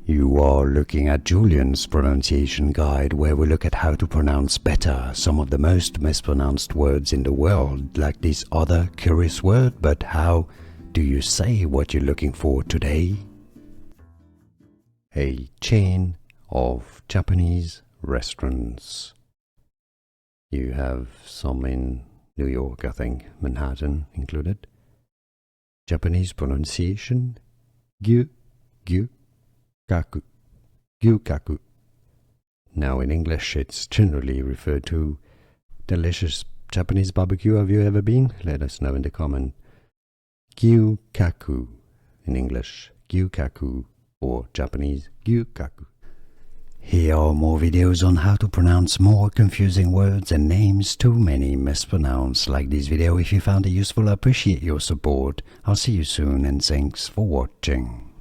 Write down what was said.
You are looking at Julian's pronunciation guide, where we look at how to pronounce better some of the most mispronounced words in the world, like this other curious word. But how do you say what you're looking for today? A chain of Japanese restaurants. You have some in New York, I think, Manhattan included. Japanese pronunciation, Gyu-Kaku. Gyu-Kaku. Now in English it's generally referred to delicious Japanese barbecue. Have you ever been? Let us know in the comment. Gyu-Kaku in English, Gyu-Kaku, or Japanese Gyu-Kaku. Here are more videos on how to pronounce more confusing words and names too many mispronounced. Like this video if you found it useful. I appreciate your support. I'll see you soon and thanks for watching.